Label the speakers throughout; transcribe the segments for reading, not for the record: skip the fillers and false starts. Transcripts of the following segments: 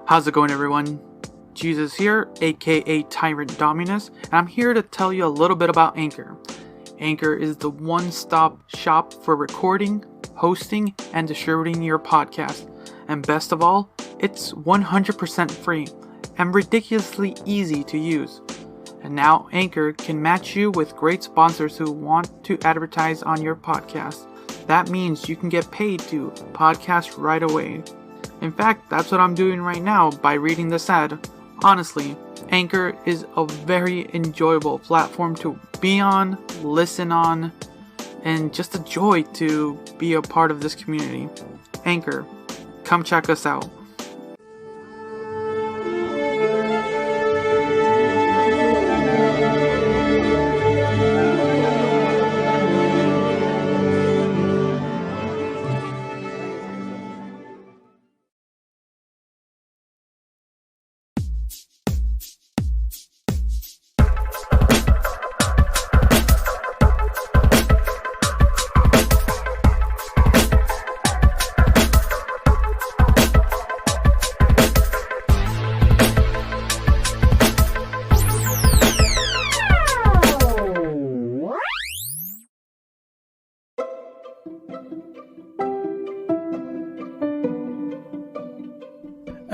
Speaker 1: How's it going, everyone? Jesus here, aka Tyrant Dominus, and I'm here to tell you a little bit about Anchor. Anchor is the one-stop shop for recording, hosting, and distributing your podcast. And best of all, it's 100% free and ridiculously easy to use. And now Anchor can match you with great sponsors who want to advertise on your podcast. That means you can get paid to podcast right away. In fact, that's what I'm doing right now by reading this ad. Honestly, Anchor is a very enjoyable platform to be on, listen on, and just a joy to be a part of this community. Anchor, come check us out.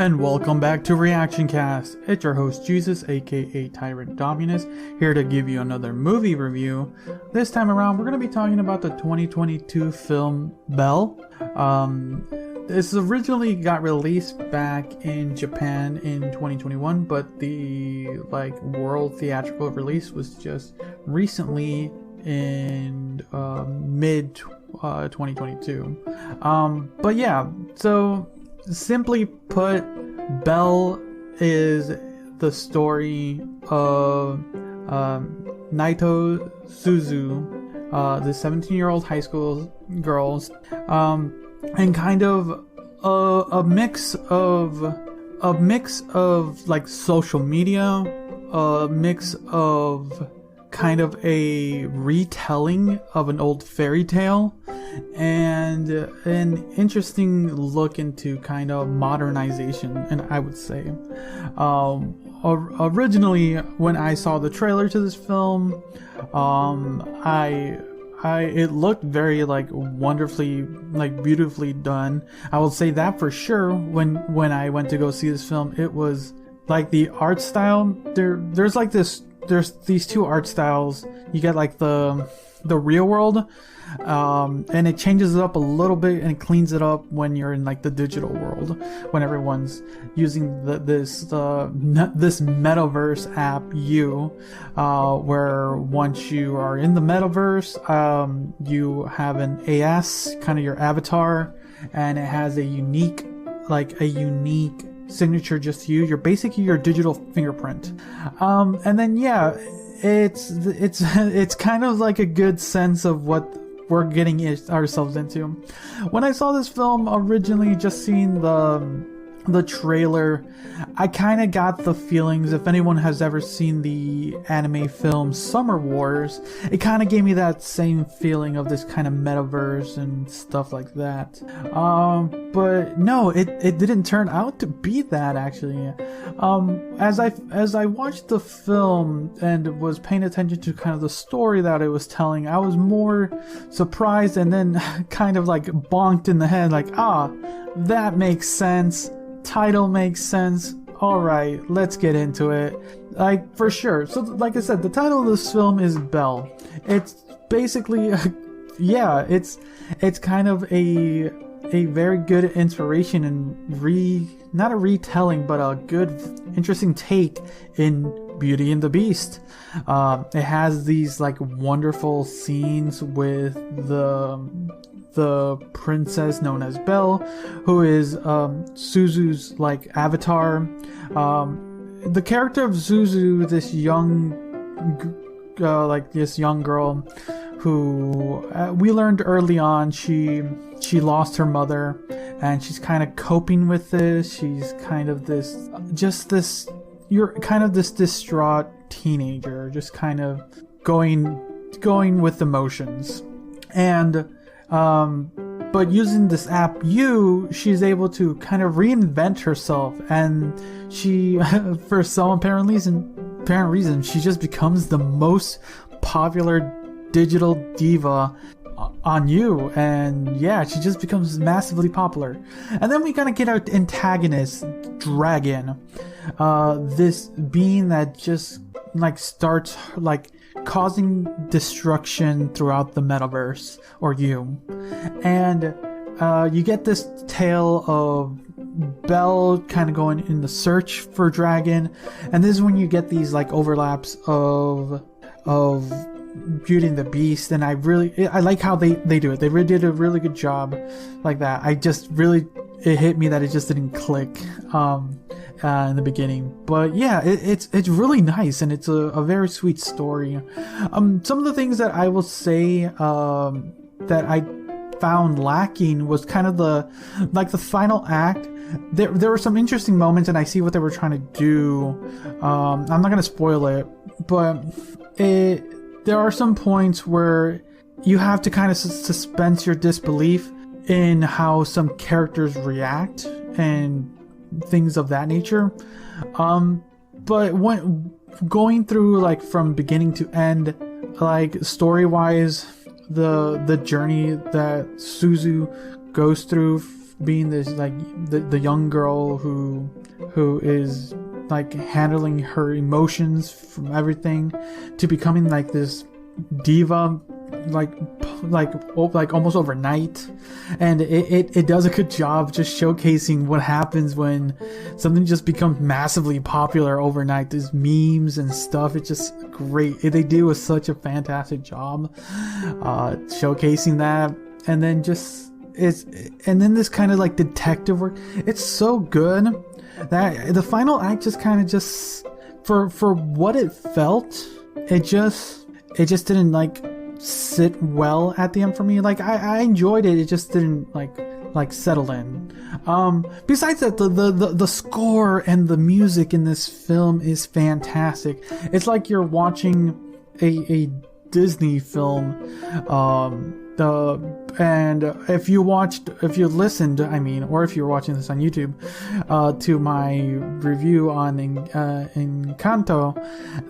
Speaker 1: And welcome back to Reactioncast. It's your host Jesus, aka Tyrant Dominus, here to give you another movie review. This time around, we're going to be talking about the 2022 film Belle. This originally got released back in Japan in 2021, but the world theatrical release was just recently in mid 2022. But yeah, so simply put, Belle is the story of Naito Suzu, the 17-year-old high school girls, and kind of a mix of like social media, a mix of kind of a retelling of an old fairy tale, and an interesting look into kind of modernization. And I would say originally when I saw the trailer to this film, it looked very wonderfully beautifully done. I will say that for sure. When I went to go see this film, it was like the art style, there's these two art styles. You get the real world, and it changes it up a little bit and it cleans it up when you're in the digital world, when everyone's using this metaverse app where once you are in the metaverse, you have an AS, kind of your avatar, and it has a unique signature just to you. You're basically your digital fingerprint, and then it's kind of like a good sense of what we're getting ourselves into. When I saw this film originally, just seeing the trailer, I kind of got the feelings, if anyone has ever seen the anime film Summer Wars, it kind of gave me that same feeling of this kind of metaverse and stuff like that. But no, it didn't turn out to be that, actually. As I watched the film and was paying attention to kind of the story that it was telling, I was more surprised and then kind of bonked in the head, that makes sense. Title makes sense. Alright, let's get into it. For sure. So, like I said, the title of this film is Belle. It's basically, it's kind of a very good inspiration and not a retelling, but a good, interesting take in Beauty and the Beast. It has these wonderful scenes with the princess known as Belle, who is Suzu's avatar. The character of Suzu, this young girl who we learned early on she lost her mother, and she's kind of coping with this. She's kind of this distraught teenager, just kind of going with emotions. And but using this app she's able to kind of reinvent herself, and she for some apparent reason she just becomes the most popular digital diva on you, and yeah, she just becomes massively popular. And then we kind of get our antagonist, Dragon, this being that just like starts like causing destruction throughout the metaverse, or you. And you get this tale of Belle kind of going in the search for Dragon, and this is when you get these like overlaps of Beauty and the Beast, and I like how they do it. They really did a really good job like that. It hit me that it just didn't click in the beginning, but yeah, it's really nice, and it's a very sweet story. Some of the things that I will say that I found lacking was kind of the final act. There were some interesting moments, and I see what they were trying to do. I'm not going to spoil it, but there are some points where you have to kind of suspend your disbelief in how some characters react and things of that nature. But when going through like from beginning to end, like story-wise, the journey that Suzu goes through, being this like the young girl who is like handling her emotions from everything to becoming like this diva like almost overnight. And it does a good job just showcasing what happens when something just becomes massively popular overnight. There's memes and stuff. It's just great. They do such a fantastic job showcasing that. And then this kind of like detective work, it's so good that the final act just kind of just for what it felt, it just didn't like sit well at the end for me. Like I enjoyed it, it just didn't like settle in. Besides that, the score and the music in this film is fantastic. It's like you're watching a Disney film. And if you listened, or if you're watching this on YouTube, to my review on Encanto,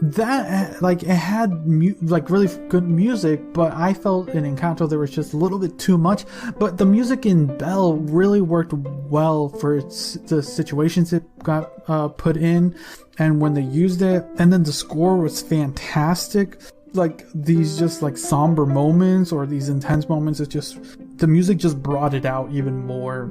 Speaker 1: that like it had really good music, but I felt in Encanto there was just a little bit too much. But the music in Belle really worked well for the situations it got put in, and when they used it, and then the score was fantastic. Like these just like somber moments or these intense moments, it's just the music just brought it out even more.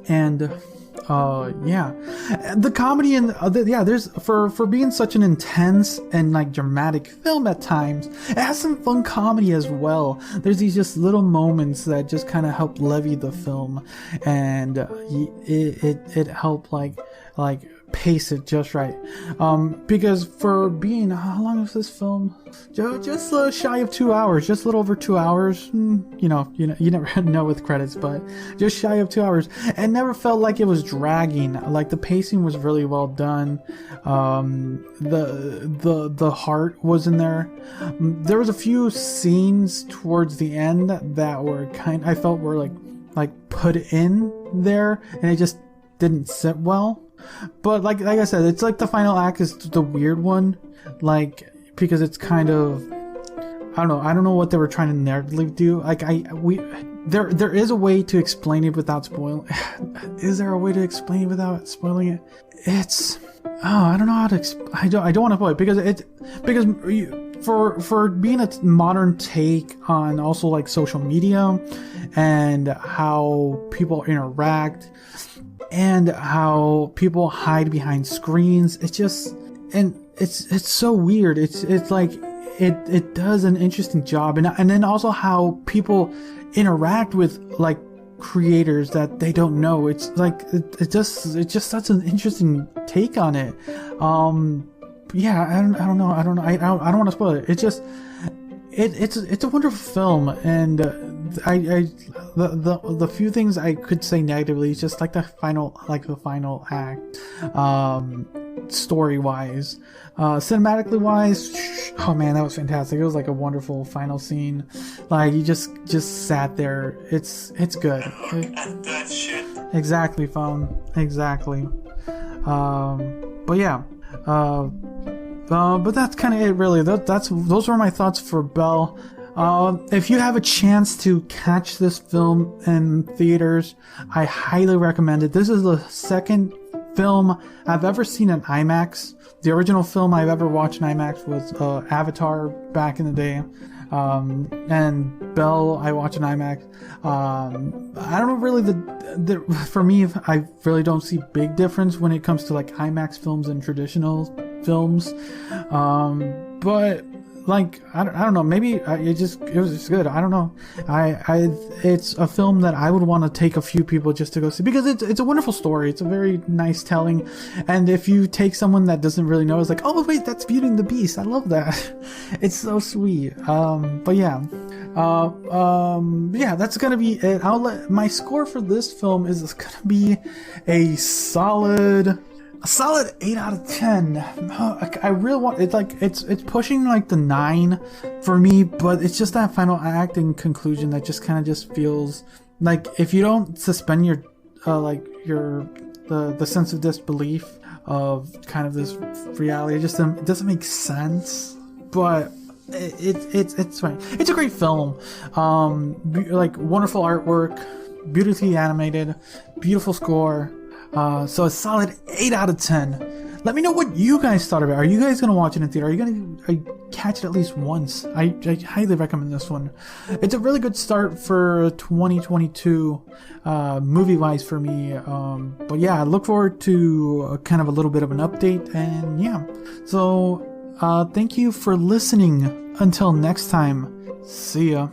Speaker 1: And the comedy and there's for being such an intense and like dramatic film at times, it has some fun comedy as well. There's these just little moments that just kind of help levy the film, and it helped like pace it just right. Because for being, how long is this film? Just shy of 2 hours, just a little over 2 hours. You never know with credits, but just shy of 2 hours. It never felt like it was dragging. Like the pacing was really well done. The heart was in there. There was a few scenes towards the end that were I felt were like put in there, and it just didn't sit well. But like I said, it's like the final act is the weird one, like because it's kind of, I don't know what they were trying to narratively do. Like there is a way to explain it without spoiling. Is there a way to explain it without spoiling it? I don't know how to. I don't want to spoil it because for being a modern take on also like social media and how people interact and how people hide behind screens. It's just, and it's so weird. It's like it does an interesting job, and then also how people interact with like creators that they don't know. It's like it just such an interesting take on it. I don't know. I don't want to spoil it. It's just it's a wonderful film, and the few things I could say negatively is just like the final act. story wise. Cinematically wise, oh man, that was fantastic. It was like a wonderful final scene. Like, you just sat there. It's good.
Speaker 2: That shit.
Speaker 1: Exactly, phone. Exactly. But yeah. But that's kind of it, really. Those were my thoughts for Belle. If you have a chance to catch this film in theaters, I highly recommend it. This is the second film I've ever seen in IMAX. The original film I've ever watched in IMAX was Avatar back in the day. And Belle I watched in IMAX. I don't know really for me, I really don't see big difference when it comes to like IMAX films and traditional films. But like, I don't know, maybe it was just good. I don't know. It's a film that I would want to take a few people just to go see, because it's a wonderful story. It's a very nice telling. And if you take someone that doesn't really know, it's like, oh wait, that's Beauty and the Beast. I love that. It's so sweet. But yeah. Yeah, that's gonna be it. My score for this film is gonna be a solid 8 out of 10. I really want it. Like, it's pushing like the 9 for me, but it's just that final act and conclusion that just kind of just feels like, if you don't suspend your the sense of disbelief of kind of this reality, it doesn't make sense. But it's fine. It's a great film. Like, wonderful artwork, beautifully animated, beautiful score. So a solid 8 out of 10. Let me know what you guys thought of it. Are you guys gonna watch it in theater? Are you gonna catch it at least once? I highly recommend this one. It's a really good start for 2022, movie-wise for me. But yeah, I look forward to kind of a little bit of an update, and yeah. So, thank you for listening. Until next time, see ya.